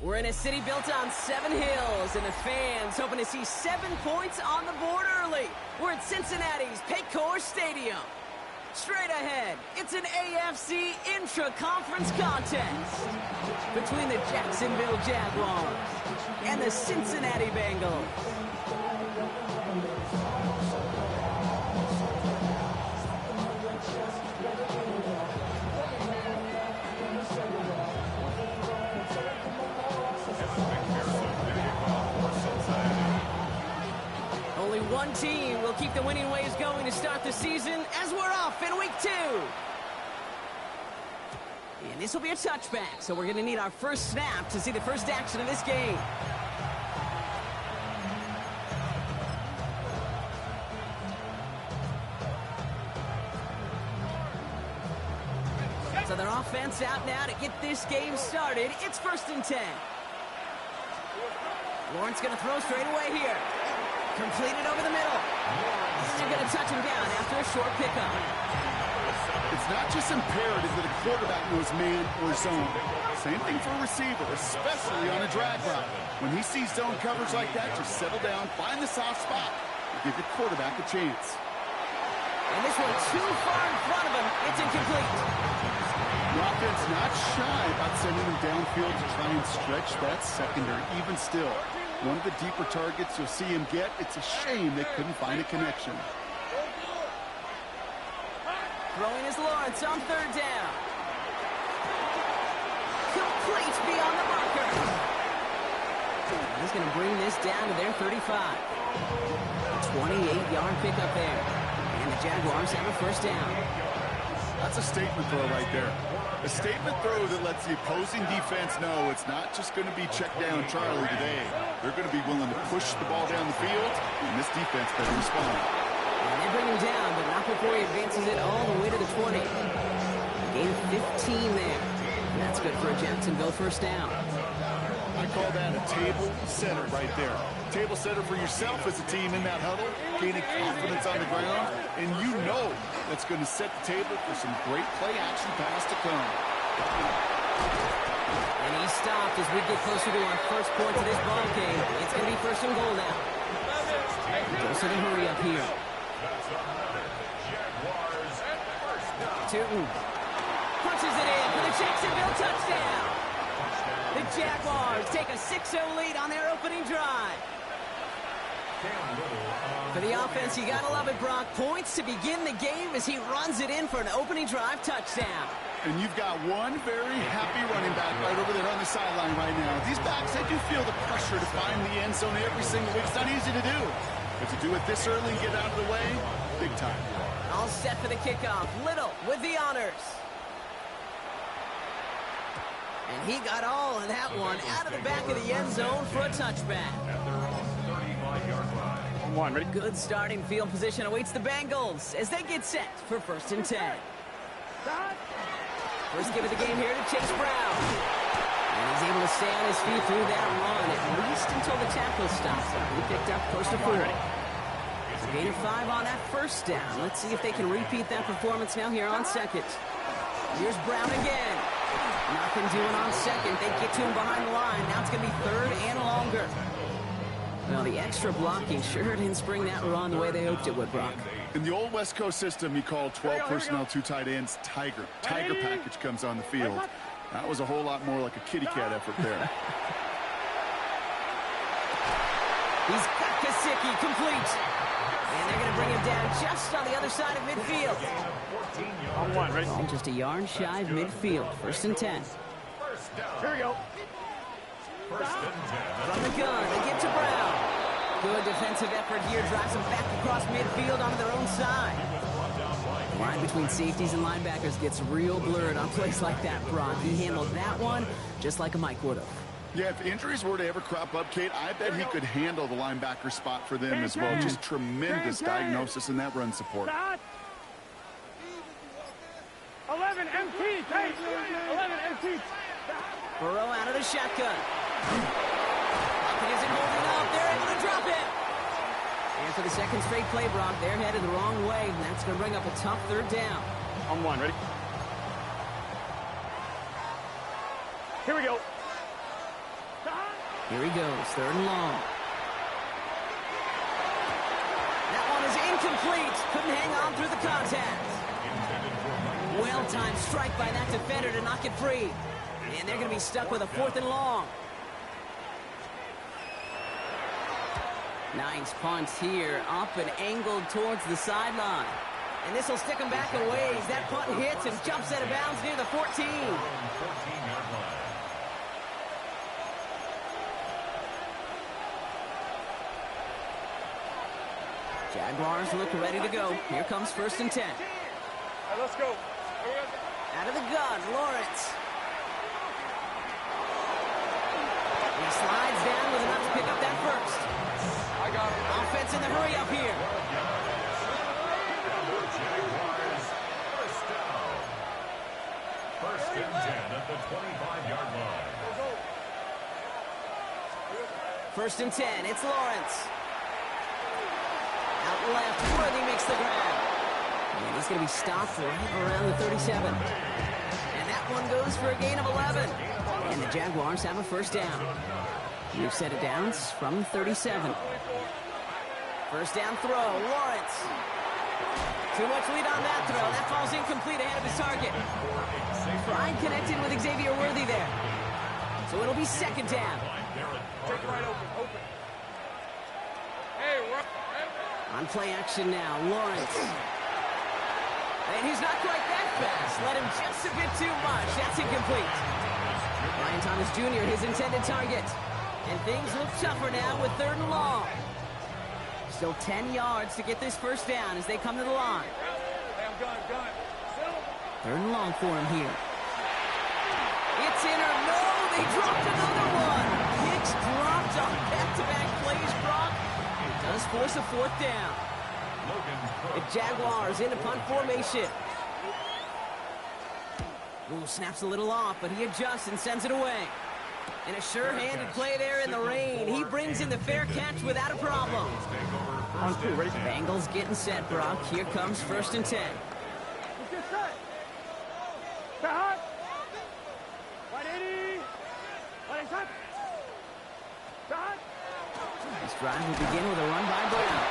We're in a city built on 7 hills, and the fans hoping to see 7 points on the board early. We're at Cincinnati's Paycor Stadium. Straight ahead, it's an AFC intra-conference contest between the Jacksonville Jaguars and the Cincinnati Bengals. Only one team will keep the winning ways going to start the season as we're off in week 2. And this will be a touchback, so we're going to need our first snap to see the first action of this game. So their offense out now to get this game started. It's 1st and 10. Lawrence going to throw straight away here. Completed over the middle. And they're going to touch him down after a short pickup. It's not just imperative that a quarterback knows man or zone. Same thing for a receiver, especially on a drag route. When he sees zone coverage like that, just settle down, find the soft spot, and give your quarterback a chance. And this one too far in front of him. It's incomplete. The offense not shy about sending him downfield to try and stretch that secondary. Even still, one of the deeper targets you'll see him get. It's a shame they couldn't find a connection. Throwing is Lawrence on 3rd down. Complete beyond the marker. He's going to bring this down to their 35. A 28-yard pickup there. And the Jaguars have a 1st down. That's a statement throw right there. A statement throw that lets the opposing defense know it's not just going to be check down Charlie today. They're going to be willing to push the ball down the field, and this defense better respond. And they bring him down, but not before he advances it all the way to the 20. Gain of 15 there. And that's good for a Jacksonville 1st down. I call that a table setter right there. Table setter for yourself as a team in that huddle, gaining confidence on the ground, and you know that's going to set the table for some great play-action pass to come. And he stopped as we get closer to our first point of this ball game. It's going to be 1st and goal now. Dose in a hurry up here. Tootin punches it in for the Jacksonville touchdown. The Jaguars take a 6-0 lead on their opening drive. For the offense, you gotta love it, Brock. Points to begin the game as he runs it in for an opening drive touchdown. And you've got one very happy running back right over there on the sideline right now. These backs, they do feel the pressure to find the end zone every single week. It's not easy to do. But to do it this early and get out of the way, big time. All set for the kickoff. Little with the honors. And he got all of that one out of the back of the end zone for a touchback. Ready? Good starting field position awaits the Bengals as they get set for 1st and 10. First give of the game here to Chase Brown. And he's able to stay on his feet through that run, at least until the tackle stops him. He picked up close to 4. It's a gain of 5 on that 1st down. Let's see if they can repeat that performance now here on 2nd. Here's Brown again. Nothing doing on 2nd. They get to him behind the line. Now it's going to be 3rd and longer. Well, the extra blocking sure didn't spring that run the way they hoped it would, Brock. In the old West Coast system, you call 12 personnel, 2 tight ends, Tiger. Tiger package comes on the field. That was a whole lot more like a kitty cat effort there. He's got Kasicki complete. And they're going to bring him down just on the other side of midfield. On 1, ready? And just a yard shy of midfield. 1st and 10. Here we go. From the gun, they get to Brown. Good defensive effort here. Drives them back across midfield onto their own side. The line between safeties and linebackers gets real blurred on plays like that, Brock. He handled that one just like a Mike would have. Yeah, if injuries were to ever crop up, Kate, I bet he could handle the linebacker spot for them as well. Just tremendous diagnosis in that run support. 11 MT, Kate. 11 MT. Burrow out of the shotgun. He isn't holding up. They're able to drop it. And for the 2nd straight play, Brock, they're headed the wrong way, and that's going to bring up a tough 3rd down. On 1, ready? Here we go. Here he goes, 3rd and long. That one is incomplete. Couldn't hang on through the contact. Well-timed strike by that defender to knock it free. And they're going to be stuck with a 4th and long. Nice punt here, up and angled towards the sideline. And this will stick him back a ways. That punt hits and jumps out of bounds near the 14. Jaguars look ready to go. Here comes 1st and 10. All right, let's go. Out of the gun, Lawrence. He slides down with enough to pick up that first. I got him. Offense in the hurry up here. First and 10 at the 25-yard line. 1st and 10, it's Lawrence. Out left, Worthy makes the grab. And he's going to be stopped right around the 37. And that one goes for a gain of 11. And the Jaguars have a 1st down. New set of downs from the 37. 1st down throw, Lawrence. Too much lead on that throw. That falls incomplete ahead of his target. Pride connected with Xavier Worthy there. So it'll be 2nd down. Take it right open. Hey, we're... On play action now, Lawrence. And he's not quite that fast. Let him just a bit too much. That's incomplete. Ryan Thomas Jr., his intended target. And things look tougher now with 3rd and long. Still 10 yards to get this 1st down as they come to the line. Hey, I'm gun. 3rd and long for him here. It's in or no, they dropped another one. Hicks dropped on back-to-back plays, Brock. It does force a 4th down. The Jaguars into punt formation. Ooh, snaps a little off, but he adjusts and sends it away. And a sure-handed play there in the rain. He brings in the fair catch without a problem. On 2, ready? Bengals getting set, Brock. Here comes 1st and 10. Let's get set. Set hot. 180. 180. Set hot. This drive will begin with a run by Brown.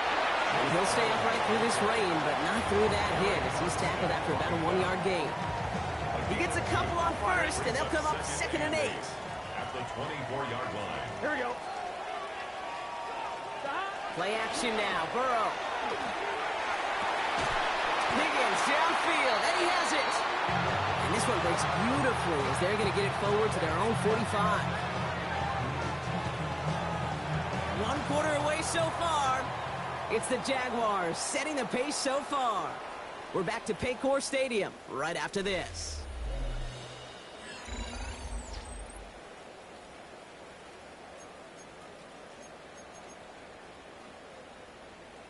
And he'll stay upright through this rain, but not through that hit as he's tackled after about a 1-yard gain. He gets a couple on 1st, and they'll come up 2nd and 8. At the 24-yard line. Here we go. Play action now, Burrow. Higgins downfield, and he has it. And this one breaks beautifully as they're going to get it forward to their own 45. 1 quarter away so far. It's the Jaguars setting the pace so far. We're back to Paycor Stadium right after this.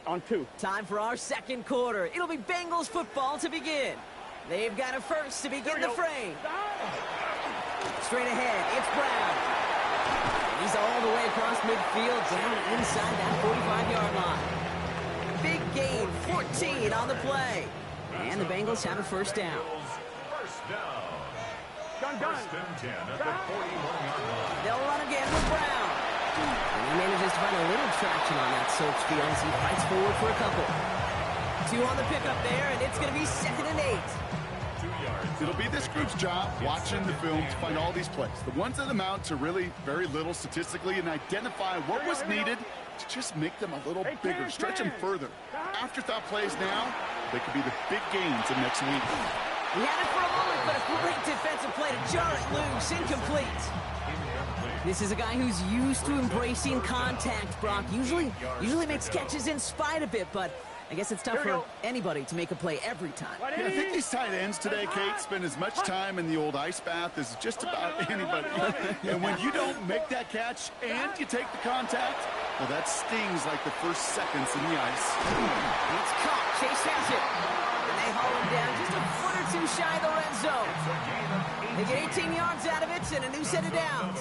On 2. Time for our 2nd quarter. It'll be Bengals football to begin. They've got a 1st to begin the frame. Straight ahead, it's Brown. He's all the way across midfield, down inside that 45-yard line. Big gain, 14 on the play. And the Bengals have a 1st down. First down. Gun. First and 10 at the 41-yard line. They'll run again with Brown. And he manages to find a little traction on that search field as he fights forward for a couple. 2 on the pickup there, and it's going to be 2nd and 8. 2 yards. It'll be this group's job watching the film to find all these plays. The ones that amount to really very little statistically and identify what was needed to just make them a little bigger, stretch them further. Afterthought plays now, they could be the big gains in next week. He had it for a moment, but a great defensive play to jar it loose. Incomplete. This is a guy who's used to embracing contact, Brock. Usually makes catches in spite of it, but I guess it's tough for anybody to make a play every time. Yeah, I think these tight ends today, Kate, spend as much time in the old ice bath as just about anybody. And when you don't make that catch and you take the contact, well, that stings like the first seconds in the ice. It's caught. Chase has it. And they haul him down just a foot or 2 shy of the red zone. They get 18 yards out of it and a new set of downs.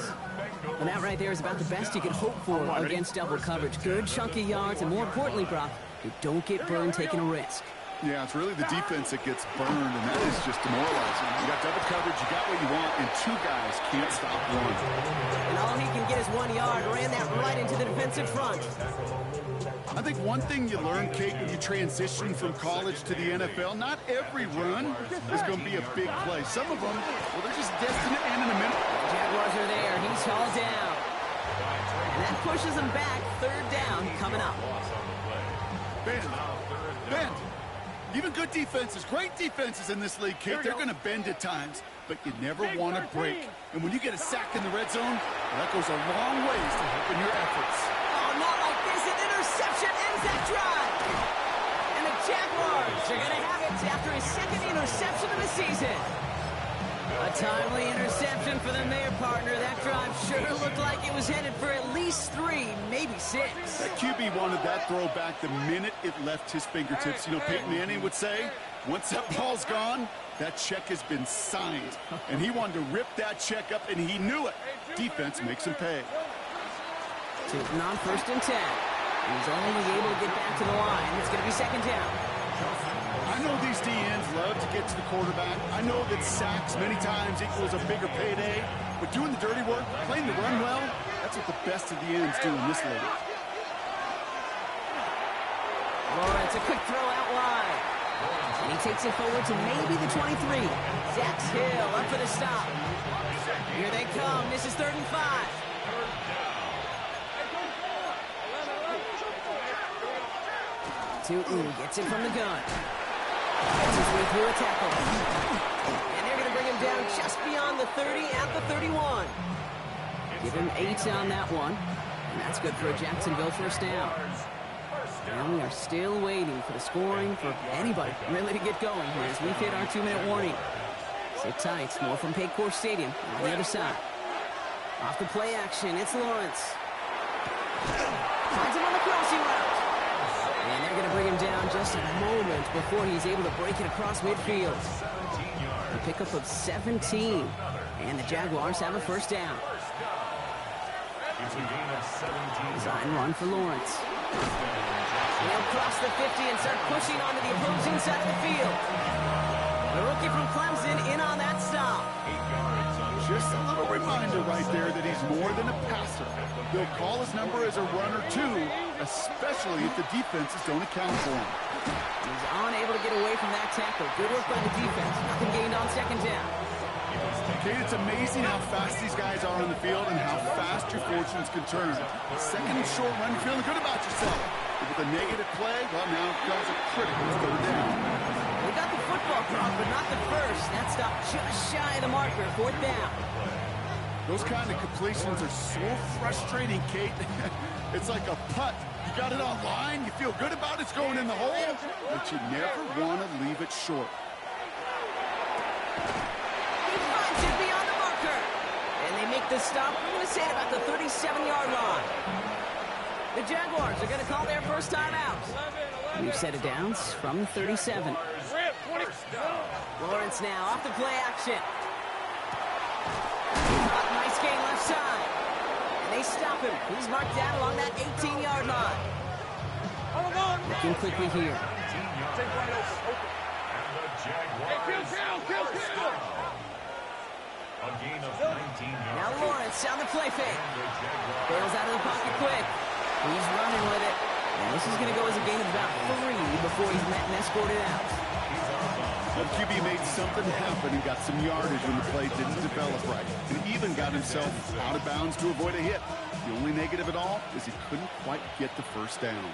And that right there is about the best you can hope for against double coverage. Good chunky yards, and more importantly, Brock, you don't get burned taking a risk. Yeah, it's really the defense that gets burned, and that is just demoralizing. You got double coverage, you got what you want, and two guys can't stop one. And all he can get is 1 yard. Ran that right into the defensive front. I think one thing you learn, Kate, when you transition from college to the NFL, not every run is going to be a big play. Some of them, well, they're just destined to end in a minute. Jaguars are there. He's hauled down. And that pushes him back. Third down coming up. Bend. Even good defenses, great defenses in this league, Kate, they're going to bend at times, but you never want to break. And when you get a sack in the red zone, well, that goes a long ways to helping your efforts. Oh, not like this. An interception ends that drive. And the Jaguars are going to have it after his second interception of the season. A timely interception for the Mayor partner. That drive sure looked like it was headed for at least 3, maybe 6. That QB wanted that throw back the minute it left his fingertips. You know, Peyton Manning would say, once that ball's gone, that check has been signed. And he wanted to rip that check up, and he knew it. Defense makes him pay. Tilton on 1st and 10. He's only able to get back to the line. It's going to be 2nd down. I know these DNs love to get to the quarterback. I know that sacks many times equals a bigger payday. But doing the dirty work, playing the run well, that's what the best of the ends do in this league. Lawrence, a quick throw out wide. And he takes it forward to maybe the 23. Zax Hill up for the stop. Here they come. This is 3rd and 5. Tilton gets it from the gun. Gets his way through a tackle. And they're going to bring him down just beyond the 30 at the 31. Give him 8 on that one. And that's good for a Jacksonville 1st down. And we are still waiting for the scoring for anybody really to get going here as we've hit our 2-minute warning. Sit tight. More from Paycor Stadium on the other side. Off the play action. It's Lawrence. Finds him on the crossing route. And they're going to bring him down just a moment before he's able to break it across midfield. A pickup of 17. And the Jaguars have a 1st down. Design run for Lawrence. They'll cross the 50 and start pushing onto the opposing side of the field. The rookie from Clemson in on that stop. Just a little reminder right there that he's more than a passer. They'll call his number as a runner, too, especially if the defenses don't account for him. He's unable to get away from that tackle. Good work by the defense. Nothing gained on 2nd down. Kate, it's amazing how fast these guys are on the field and how fast your fortunes can turn. 2nd and short run, feeling good about yourself. But with a negative play, well, now comes a critical 3rd down. They got the football drop, but not the first. That stop just shy of the marker. 4th down. Those kind of completions are so frustrating, Kate. It's like a putt. You got it on line, you feel good about it's going in the hole, but you never want to leave it short. He finds it beyond the marker. And they make the stop, I'm going to say, at about the 37-yard line. The Jaguars are going to call their first timeout. We've set it downs from 37. Lawrence now off the play action. Nice gain left side. And they stop him. He's marked down along that 18-yard line. Looking quickly here. Now Lawrence on the play fake. Bails out of the pocket quick. He's running with it. And this is going to go as a gain of about 3 before he's met and escorted out. The QB made something happen and got some yardage when the play didn't develop right. And even got himself out of bounds to avoid a hit. The only negative at all is he couldn't quite get the 1st down.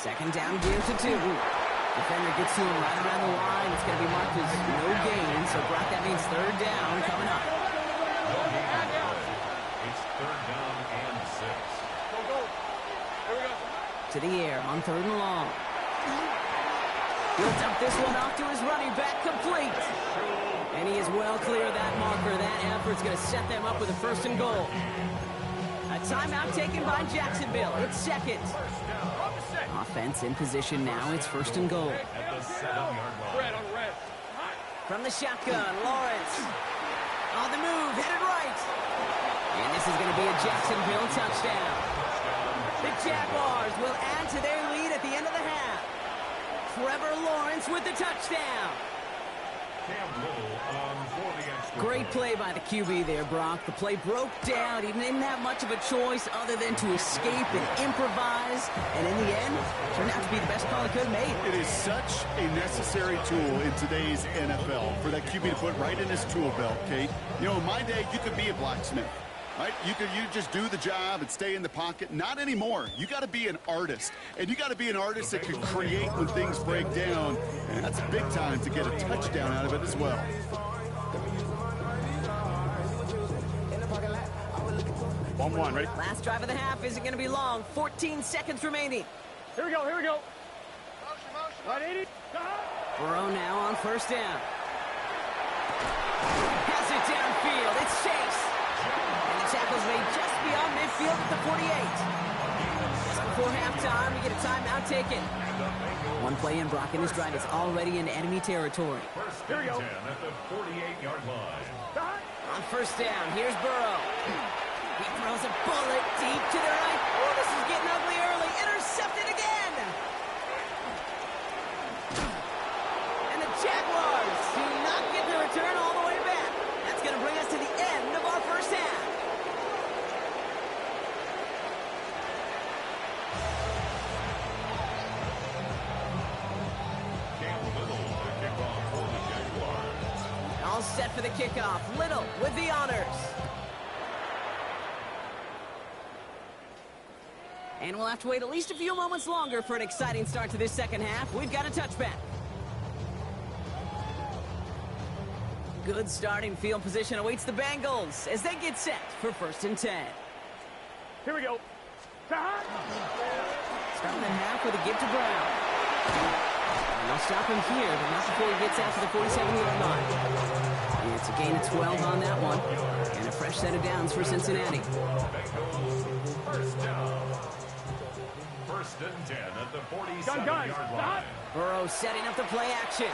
2nd down, gear to 2. Defender gets to him right around the line. It's going to be marked as no gain. So, Brock, that means 3rd down coming up. It's 3rd down and 6. Here we go. To the air on 3rd and long. He'll dump this one off to his running back, complete. And he is well clear of that marker. That effort's going to set them up with a 1st and goal. A timeout taken by Jacksonville. It's 2nd. Offense in position now. It's 1st and goal. At the 7-yard line. From the shotgun, Lawrence. On the move, headed right. And this is going to be a Jacksonville touchdown. The Jaguars will add to their lead at the end of the half. Trevor Lawrence with the touchdown. Great play by the QB there, Brock. The play broke down. He didn't have much of a choice other than to escape and improvise. And in the end, turned out to be the best call he could have made. It is such a necessary tool in today's NFL for that QB to put right in his tool belt, Kate. You know, in my day, you could be a blacksmith. Right? You just do the job and stay in the pocket. Not anymore. You got to be an artist. And you got to be an artist that can create when things break down. And that's big time to get a touchdown out of it as well. 1-1, ready? Last drive of the half isn't going to be long. 14 seconds remaining. Here we go, here we go. Right, 80. Burrow now on first down. Has it downfield. It's Chase. And the tackle's made just beyond midfield at the 48. Just before halftime, we get a timeout taken. One play in, Brock, and this drive is already in enemy territory. Here we go. At the 48-yard line. On first down, here's Burrow. He throws a bullet deep to the right. Oh, this is getting ugly early. Intercepted again. And the Jaguars do not get the return all the way back. That's going to bring us to the end of our first half. All set for the kickoff. Little with the honors. And we'll have to wait at least a few moments longer for an exciting start to this second half. We've got a touchback. Good starting field position awaits the Bengals as they get set for 1st and 10. Here we go. Starting the half with a give to Brown. And they'll stop him here, but not before he gets out to the 47-yard line. It's a gain of 12 on that one. And a fresh set of downs for Cincinnati. First down. 1st and 10 at the 47-yard line. Burrow setting up the play action.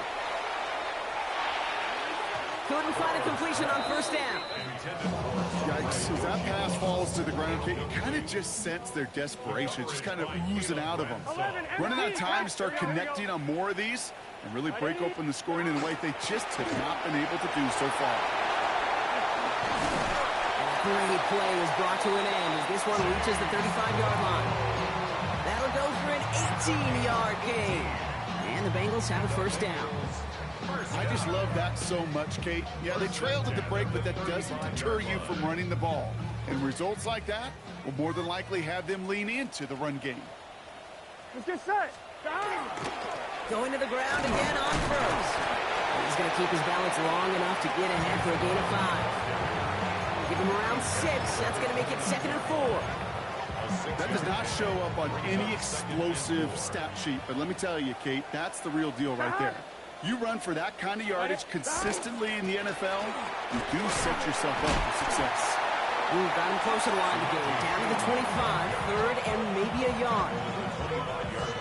Couldn't find a completion on first down. Yikes. As that pass falls to the ground, you kind of just sense their desperation, just kind of oozing out of them. Running out of time to start connecting on more of these and really break open the scoring in a way they just have not been able to do so far. And a great play was brought to an end as this one reaches the 35-yard line. That'll go for an 18-yard gain. And the Bengals have a first down. I just love that so much, Kate. Yeah, they trailed at the break, but that doesn't deter you from running the ball. And results like that will more than likely have them lean into the run game. Let's get set. Going to the ground again on first. He's going to keep his balance long enough to get ahead for a gain of 5. Give him around 6. That's going to make it 2nd and 4. That does not show up on any explosive stat sheet, but let me tell you, Kate, that's the real deal right there. You run for that kind of yardage consistently in the NFL, you do set yourself up for success. Ooh, got him close to the line to gain. Down to the 25, 3rd and maybe a yard.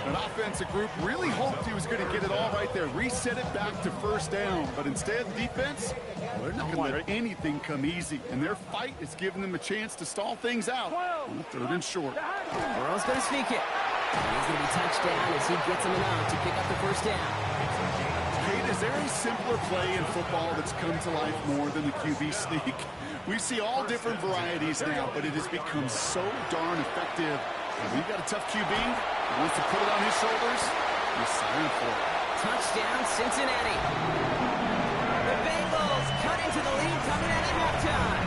An offensive group really hoped he was going to get it all right there, reset it back to first down, but instead defense, well, they're not going to let anything come easy, and their fight is giving them a chance to stall things out on 3rd and short. Burrow's going to sneak it. And he's going to be touched down as he gets him enough to pick up the first down. Kate, is there a simpler play in football that's come to life more than the QB sneak? We see all different varieties now, but it has become so darn effective. And we've got a tough QB who wants to put it on his shoulders. He's signing for it. Touchdown, Cincinnati. The Bengals cut into the lead coming out at halftime.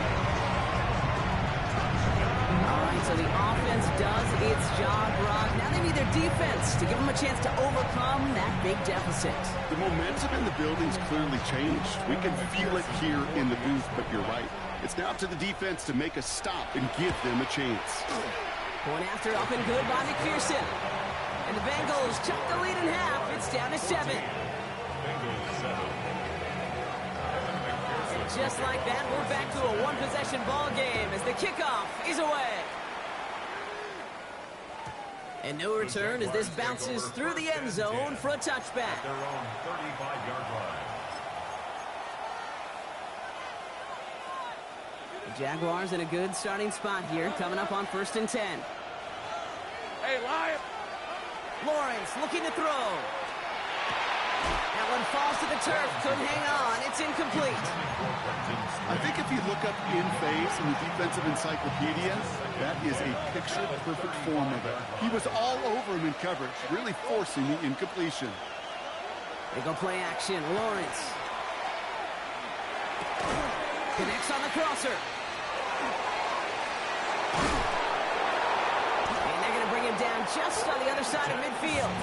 All right, so the offense does its job, Brock. Now they need their defense to give them a chance to overcome that big deficit. The momentum in the building's clearly changed. We can feel it here in the booth, but you're right. It's now up to the defense to make a stop and give them a chance. Point after up and good by McPherson. And the Bengals chuck the lead in half. It's down to 7. Just like that, we're back to a one-possession ball game as the kickoff is away. And no return as this bounces through the end zone for a touchback. Their own 35-yard line. The Jaguars in a good starting spot here, coming up on 1st and 10. Hey, Lion. Lawrence looking to throw. That one falls to the turf. Couldn't hang on. It's incomplete. I think if you look up in phase in the defensive encyclopedia, that is a picture-perfect form of it. He was all over him in coverage, really forcing the incompletion. They go play action. Lawrence connects on the crosser. And they're going to bring him down just on the other side of midfield.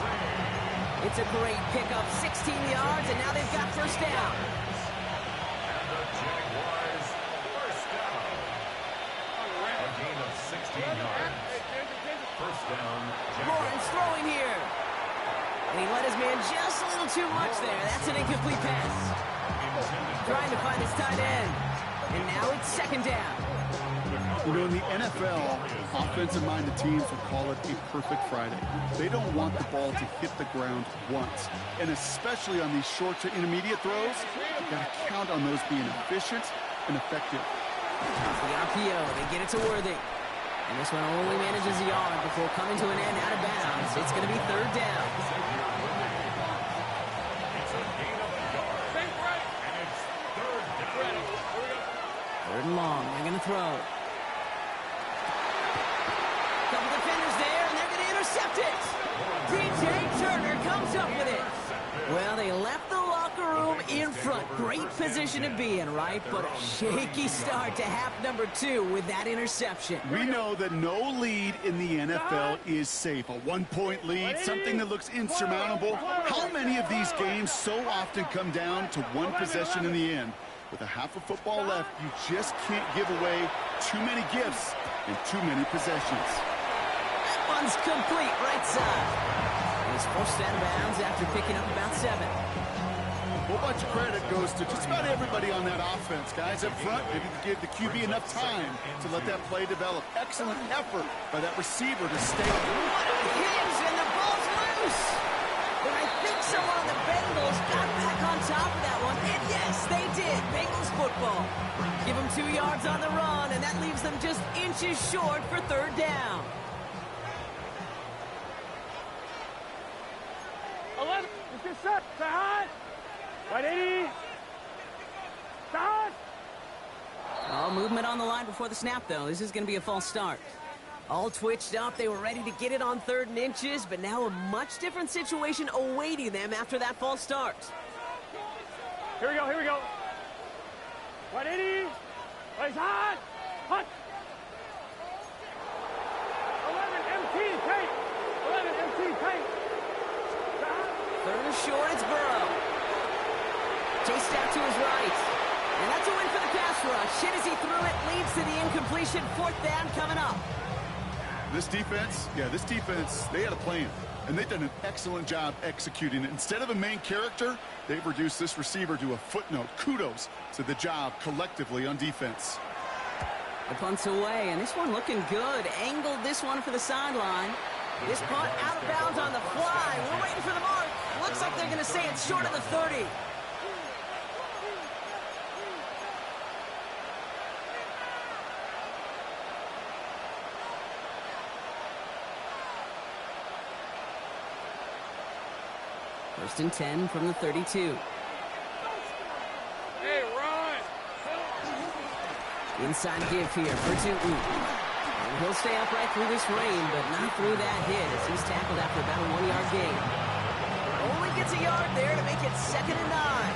It's a great pickup, 16 yards, and now they've got first down. And the Jaguars first down. A gain of 16 yards. First down, Lawrence throwing here. And he let his man just a little too much there. That's an incomplete pass. Trying to find his tight end. And now it's second down. You know, in the NFL, offensive-minded teams will call it a perfect Friday. They don't want the ball to hit the ground once. And especially on these short to intermediate throws, you've got to count on those being efficient and effective. The RPO, they get it to Worthy. And this one only manages a yard before coming to an end out of bounds. It's going to be third down. It's a gain of a yard. And it's third down. Third and long. They're going to throw. Couple defenders there, and they're going to intercept it. DJ Turner comes up with it. Well, they left the locker room in front. Great position to be in, right? But a shaky start to half number 2 with that interception. We know that no lead in the NFL is safe. A one-point lead, something that looks insurmountable. How many of these games so often come down to one possession in the end? With a half of football left, you just can't give away too many gifts and too many possessions. That one's complete, right side. And he's forced out of bounds after picking up about 7. A whole bunch of credit goes to just about everybody on that offense. Guys up front, maybe give the QB enough time to let that play develop. Excellent effort by that receiver to stay. What a hinge, and the ball's loose. But I think someone on the Bengals got back on top of that one. And yes, they did. Bengals football. Give them 2 yards on the run, and that leaves them just inches short for third down. 11. It's just set. Side. 180. Side. Oh, movement on the line before the snap, though. This is going to be a false start. All twitched up. They were ready to get it on 3rd and inches, but now a much different situation awaiting them after that false start. Here we go. Here we go. 180. Place hot. Hot. 11 MT tape. 11 MT tape. 3rd and short, it's Burrow. Chased out to his right. And that's a win for the pass rush. Hit as he threw it, leads to the incompletion. 4th down coming up. This defense, they had a plan. And they've done an excellent job executing it. Instead of a main character, they've reduced this receiver to a footnote. Kudos to the job collectively on defense. The punt's away, and this one looking good. Angled this one for the sideline. This punt out of bounds on the fly. We're waiting for the mark. Looks like they're going to say it's short of the 30. First and 10 from the 32. Hey, Ron. Inside give here for Tootin. And he'll stay upright through this rain, but not through that hit as he's tackled after about a 1-yard gain. Only gets a yard there to make it 2nd and 9.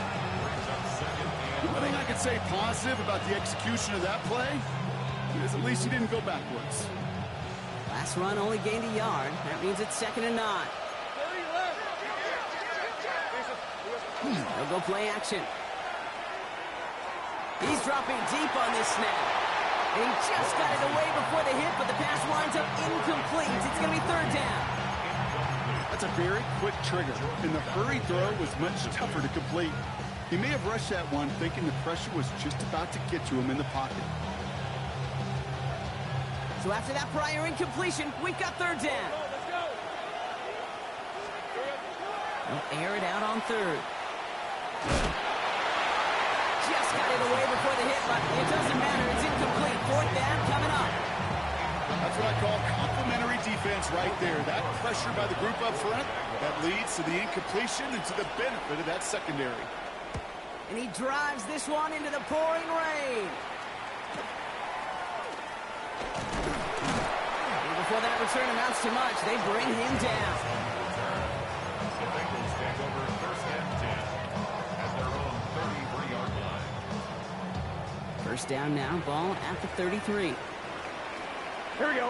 One thing I could say positive about the execution of that play is at least he didn't go backwards. Last run only gained a yard. That means it's 2nd and 9. They'll go play action. He's dropping deep on this snap. And he just got it away before the hit, but the pass winds up incomplete. It's going to be 3rd down. That's a very quick trigger, and the hurry throw was much tougher to complete. He may have rushed that one thinking the pressure was just about to get to him in the pocket. So after that prior incompletion, we've got 3rd down. They'll air it out on 3rd. Just got it away before the hit, but it doesn't matter. It's incomplete. 4th down coming up. That's what I call complementary defense right there. That pressure by the group up front, that leads to the incompletion and to the benefit of that secondary. And he drives this one into the pouring rain. And before that return amounts to much, they bring him down. The Bengals take over 1st and 10 at their own 33-yard line. First down now, ball at the 33. Here we go.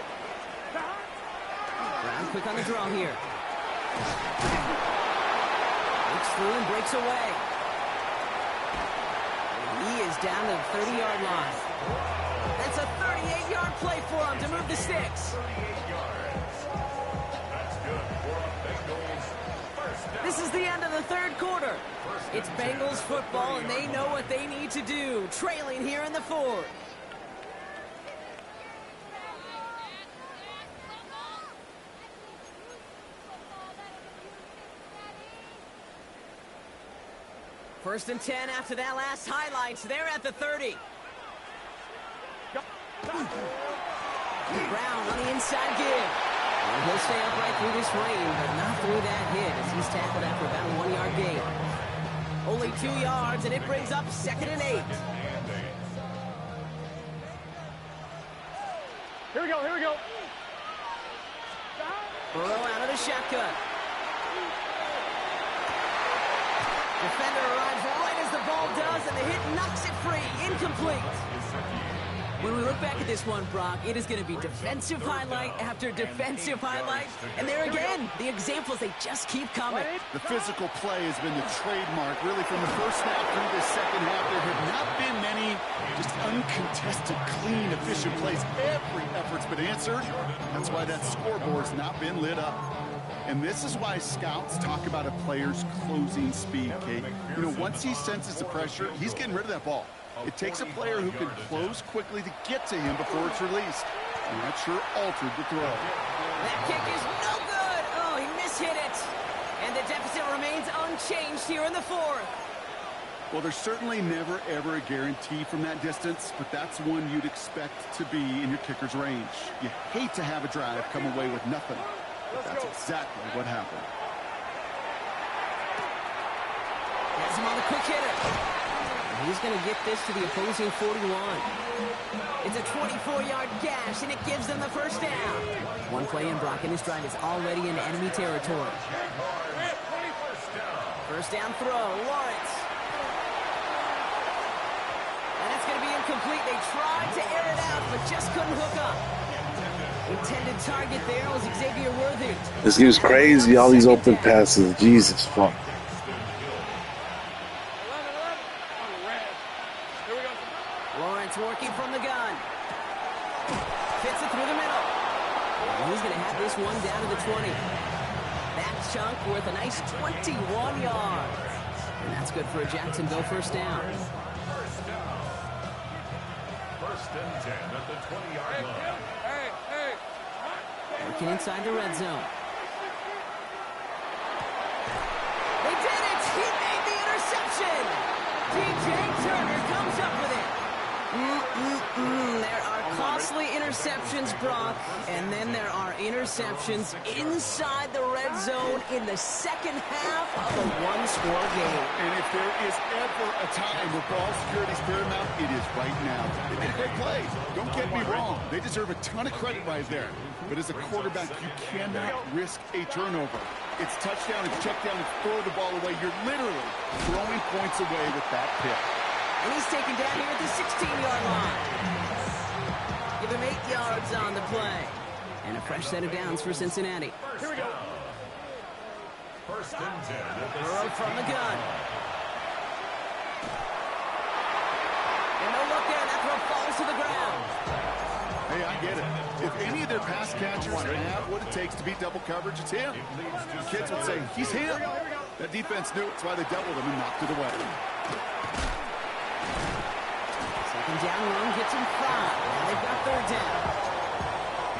Brown quick on the draw here. Looks through and breaks away. He is down to the 30-yard line. That's a 38-yard play for him to move the sticks. 38 yards. That's good for the Bengals. First down. This is the end of the third quarter. It's Bengals football, and they know what they need to do, trailing here in the fourth. First and 10 after that last highlights. They're at the 30. Brown on the inside give. And he'll stay upright through this rain, but not through that hit as he's tackled after about a 1-yard gain. Only 2 yards, and it brings up 2nd and 8. Here we go, here we go. Burrow out of the shotgun. Defender arrives right as the ball does, and the hit knocks it free. Incomplete. When we look back at this one, Brock, it is going to be defensive highlight after defensive highlight. And there again, the examples, they just keep coming. The physical play has been the trademark, really, from the first snap through the second half. There have not been many just uncontested, clean, efficient plays. Every effort's been answered. That's why that scoreboard's not been lit up. And this is why scouts talk about a player's closing speed, Kate. You know, once he senses the pressure, he's getting rid of that ball. It takes a player who can close quickly to get to him before it's released. And that sure altered the throw. That kick is no good. Oh, he mishit it. And the deficit remains unchanged here in the fourth. Well, there's certainly never, ever a guarantee from that distance, but that's one you'd expect to be in your kicker's range. You hate to have a drive come away with nothing, but that's exactly what happened. Has him on the quick hitter. He's going to get this to the opposing 41. It's a 24-yard gash, and it gives them the first down. One play in, Brock, and his drive is already in enemy territory. First down throw, Lawrence. And it's going to be incomplete. They tried to air it out, but just couldn't hook up. Intended target there was Xavier Worthy. This game's crazy, all these open passes. Jesus, fuck. Lawrence working from the gun. Fits it through the middle. And he's going to have this one down to the 20. That chunk worth a nice 21 yards. And that's good for a Jacksonville first down. First and 10 at the 20-yard line. Working inside the red zone. They did it! He made the interception! DJ Turner comes up with it. There are costly interceptions, Brock, and then there are interceptions inside the red zone in the second half of a one-score game. And if there is ever a time where ball security is paramount, it is right now. They made a great play. Don't get me wrong. They deserve a ton of credit right there. But as a quarterback, you cannot risk a turnover. It's touchdown, it's check down, it's throw the ball away. You're literally throwing points away with that pick. And he's taken down here at the 16-yard line. Give him 8 yards on the play. And a fresh set of downs for Cincinnati. Here we go. First and 10 at the Burrow from the gun. And no look there. That throw falls to the ground. Hey, I get it. If any of their pass catchers have what it takes to beat double coverage, it's him. The kids would say, he's him. That defense knew it. That's why they doubled him and knocked it away. Second down run gets him 5. Now they've got third down.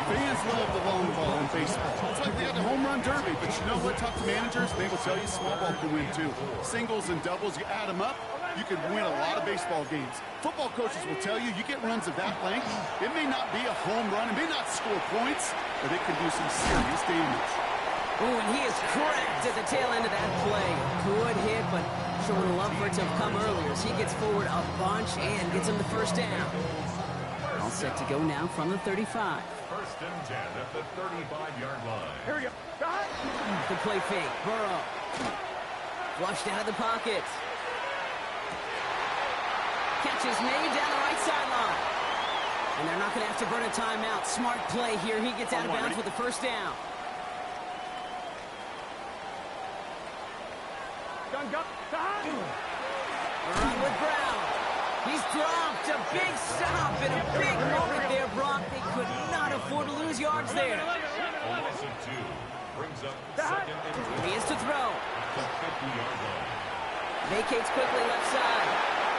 Fans love the long ball in baseball. It's like they had the home run derby, but you know what? Talk to managers, they will tell you small ball can win too. Singles and doubles, you add them up, you can win a lot of baseball games. Football coaches will tell you, you get runs of that length, it may not be a home run, it may not score points, but it can do some serious damage. Oh, and he is cracked at the tail end of that play. Good hit, but sure would love for it to have come earlier as he gets forward a bunch and gets him the first down. All set to go now from the 35. First and 10 at the 35-yard line. Here we go. The play fake. Burrow. Flushed out of the pocket. Catch is made down the right sideline. And they're not going to have to burn a timeout. Smart play here. He gets out of bounds with the first down. Gun. Run with Brown. He's dropped. A big stop and a big moment there, Brock. They could not afford to lose yards there. A loss of 2 brings up second and 20. He is to throw. The 50-yard line. Vacates quickly left side.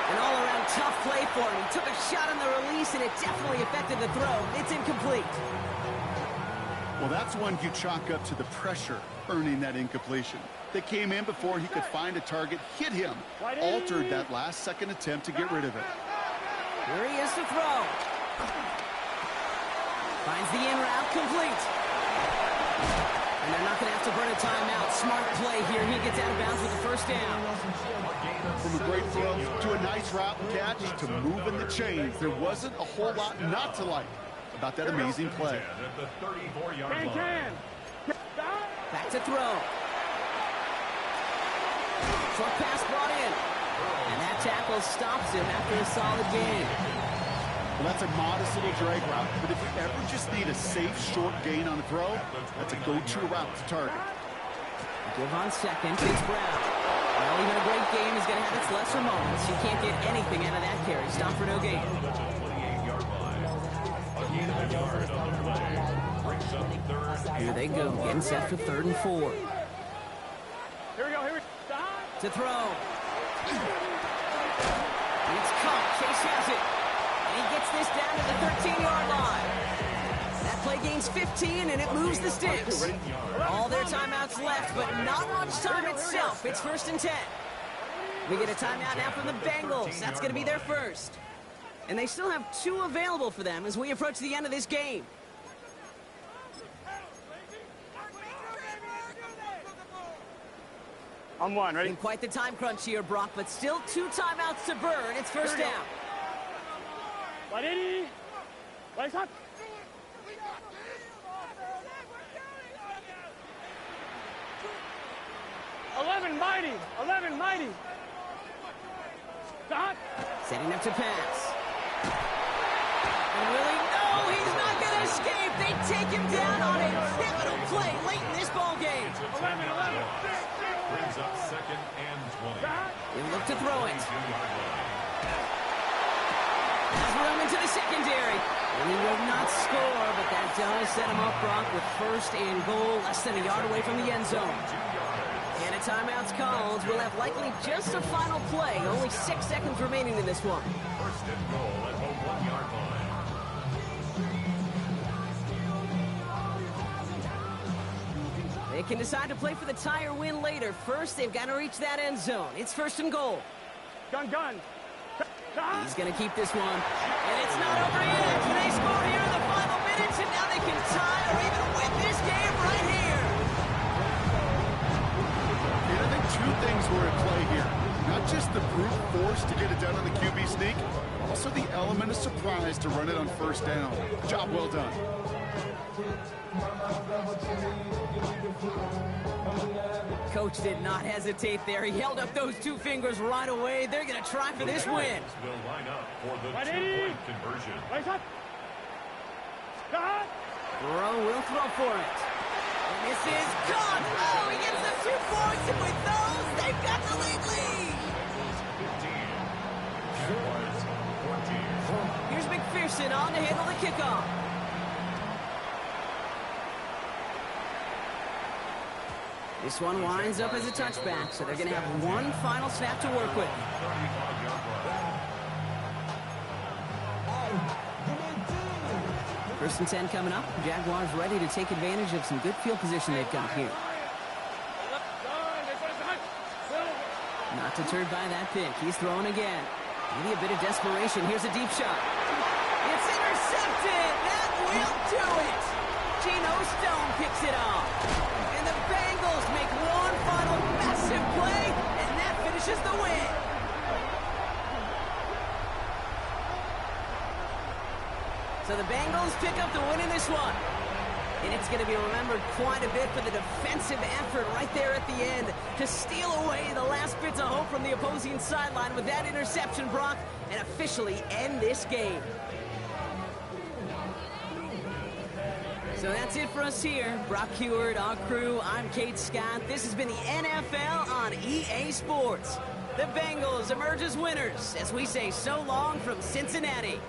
An all-around tough play for him. He took a shot on the release, and it definitely affected the throw. It's incomplete. Well, that's one you chalk up to the pressure earning that incompletion. They came in before he could find a target, hit him, altered that last-second attempt to get rid of it. Here he is to throw. Finds the in route complete. And they're not going to have to burn a timeout. Smart play here. He gets out of bounds with the first down. From a great throw to a nice route and catch to moving the chains, there wasn't a whole lot not to like about that amazing play. At the 34-yard line. Back to throw. Short pass brought in. And that tackle stops him after a solid gain. Well, that's a modest little drag route, but if you ever just need a safe, short gain on a throw, that's a go-to route to target. Give on second. It's Brown. Well, even a great game is going to have its lesser moments. You can't get anything out of that carry. Stop for no gain. The 28-yard line. A gain of a yard on the play. Brings up third. Here they go. Getting set for 3rd and 4. Here we go. To throw. It's caught. Chase has it. And he gets this down to the 13-yard line. That play gains 15, and it moves the sticks. All their timeouts left, but not much time itself. It's 1st and 10. We get a timeout now from the Bengals. That's going to be their first. And they still have 2 available for them as we approach the end of this game. On one, ready? In quite the time crunch here, Brock, but still 2 timeouts to burn. It's first down. 180. Legs up. Eleven mighty. Stop. Setting up to pass. And really, no, he's not going to escape. They take him down on a pivotal play late in this ball game. 11. Brings up second and 20. He'll look to throw it. Has room into the secondary. And he will not score, but that does set him up, Brock, with 1st and goal, less than a yard away from the end zone. And a timeout's called. We'll have likely just a final play. Only 6 seconds remaining in this one. 1st and goal at the 1-yard line. They can decide to play for the tie or win later. First, they've got to reach that end zone. It's 1st and goal. Gun. He's going to keep this one. And it's not over yet. They score here in the final minutes, and now they can tie or even win this game right here. And I think 2 things were at play here. Not just the brute force to get it done on the QB sneak, also the element of surprise to run it on 1st down. Job well done. Coach did not hesitate there. He held up those 2 fingers right away. They're going to try for this win. Will line up for the 180. 2-point conversion. Legs up. Stop. Burrow will throw for it. And this is gone. Oh, he gets the 2 points, and with those, they've got the lead. 15. Jaguars 14. Here's McPherson on to handle the kickoff. This one winds up as a touchback, so they're going to have 1 final snap to work with. 35-yard line. First and 10 coming up. Jaguars ready to take advantage of some good field position they've got here. Not deterred by that pick. He's throwing again. Maybe a bit of desperation. Here's a deep shot. It's intercepted. That will do it. Geno Stone picks it off. And the Bengals make one final massive play, and that finishes the win. So the Bengals pick up the win in this one. And it's going to be remembered quite a bit for the defensive effort right there at the end to steal away the last bits of hope from the opposing sideline with that interception, Brock, and officially end this game. So that's it for us here. Brock Heward, our crew, I'm Kate Scott. This has been the NFL on EA Sports. The Bengals emerge as winners as we say so long from Cincinnati.